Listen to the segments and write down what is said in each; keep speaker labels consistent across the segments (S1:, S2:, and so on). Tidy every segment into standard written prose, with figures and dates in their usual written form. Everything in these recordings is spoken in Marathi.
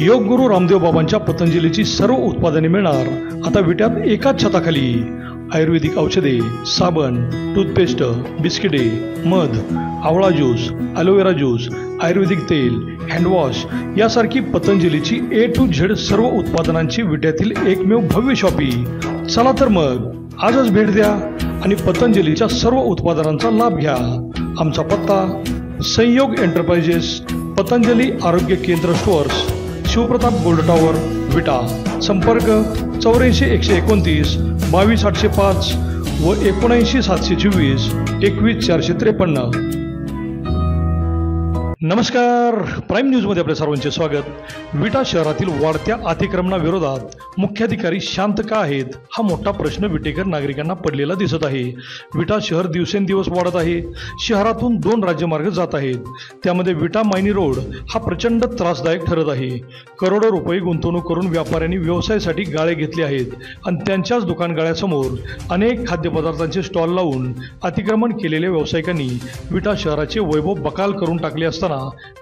S1: योग गुरु रामदेव बाबांच्या पतंजलीची सर्व उत्पादने मिळणार आता विट्यात एकाच छताखाली। आयुर्वेदिक औषधे, साबण, टूथपेस्ट, बिस्किटे, मध, आवळा ज्यूस, ॲलोवेरा ज्यूस, आयुर्वेदिक तेल, हँडवॉश यासारखी पतंजलीची ए टू झेड सर्व उत्पादनांची विट्यातील एकमेव भव्य शॉपी। चला तर मग आजच भेट द्या आणि पतंजलीच्या सर्व उत्पादनांचा लाभ घ्या। आमचा पत्ता संयोग एंटरप्राइजेस, पतंजली आरोग्य केंद्र स्टोअर्स, शिवप्रताप गोल्ड टॉवर, विटा। संपर्क 84 129 22 805 व 79 724 21 453। नमस्कार, प्राईम न्यूजमध्ये आपल्या सर्वांचे स्वागत। विटा शहरातील वाढत्या अतिक्रमणाविरोधात मुख्याधिकारी शांत का आहेत हा मोठा प्रश्न विटेकर नागरिकांना पडलेला दिसत आहे। विटा शहर दिवसेंदिवस वाढत आहे। शहरातून 2 राज्यमार्ग जात आहेत, त्यामध्ये विटा मायनी रोड हा प्रचंड त्रासदायक ठरत आहे। करोडो रुपये गुंतवणूक करून व्यापाऱ्यांनी व्यवसायासाठी गाळे घेतले आहेत आणि त्यांच्याच दुकान गाळ्यासमोर अनेक खाद्यपदार्थांचे स्टॉल लावून अतिक्रमण केलेल्या व्यावसायिकांनी विटा शहराचे वैभव बकाल करून टाकले असताना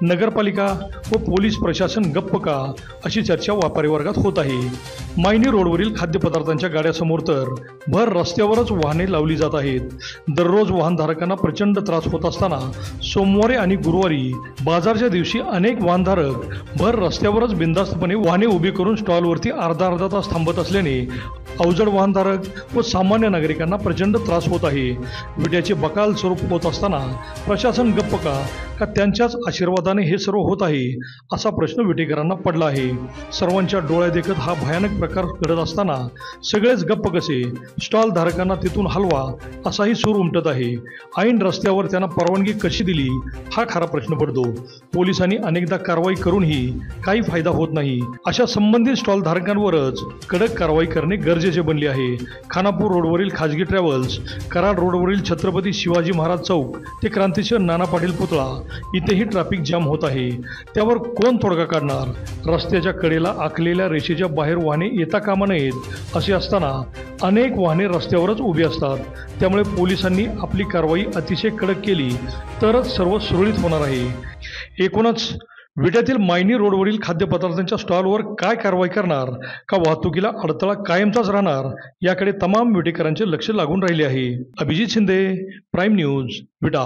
S1: नगरपालिका व पोलीस प्रशासन गप्प का अशी चर्चा व्यापारी वर्गात होत आहे। मायनी रोडवरील खाद्यपदार्थांच्या गाड्यासमोर तर भर रस्त्यावरच वाहने लावली जात आहेत। दररोज वाहनधारकांना प्रचंड त्रास होत असताना सोमवारी आणि गुरुवारी बाजारच्या दिवशी अनेक वाहनधारक भर रस्त्यावरच बिनधास्तपणे वाहने उभी करून स्टॉलवरती अर्धा तास थांबत असल्याने अवजड वाहनधारक व सामान्य नागरिकांना प्रचंड त्रास होत आहे। विट्याचे बकाल स्वरूप होत असताना प्रशासन गप्प का त्यांच्याच आशीर्वादाने हे सर्व होत आहे असा प्रश्न विटेकरांना पडला आहे। सर्वांच्या डोळ्यादेखत हा भयानक प्रकार घडत असताना सगळेच गप्प कसे? स्टॉल धारकांना तिथून हलवा असाही सूर उमटत आहे। ऐन रस्त्यावर त्यांना परवानगी कशी दिली हा खरा प्रश्न पडतो। पोलिसांनी अनेकदा कारवाई करूनही काही फायदा होत नाही। अशा संबंधित स्टॉल धारकांवरच कडक कारवाई करणे गरजेचे बनले आहे। खानापूर रोडवरील खाजगी ट्रॅव्हल्स, कराड रोडवरील छत्रपती शिवाजी महाराज चौक ते क्रांतीसिंह नाना पाटील पुतळा इथेही ट्रॅफिक जाम होत आहे। त्यावर कोण तोडगा काढणार? रस्त्याच्या कडेला आखलेल्या रेषेच्या बाहेर वाहने येता कामा नयेत असे असताना अनेक वाहने रस्त्यावरच उभी असतात। त्यामुळे पोलिसांनी आपली कारवाई अतिशय कडक केली तरच सर्व सुरळीत होणार आहे। एकूणच विट्यातील मायनी रोडवरील खाद्यपदार्थांच्या स्टॉलवर काय कारवाई करणार का वाहतुकीला अडथळा कायमचाच राहणार याकडे तमाम विटेकरांचे लक्ष लागून राहिले आहे। अभिजित शिंदे, प्राईम न्यूज, विटा।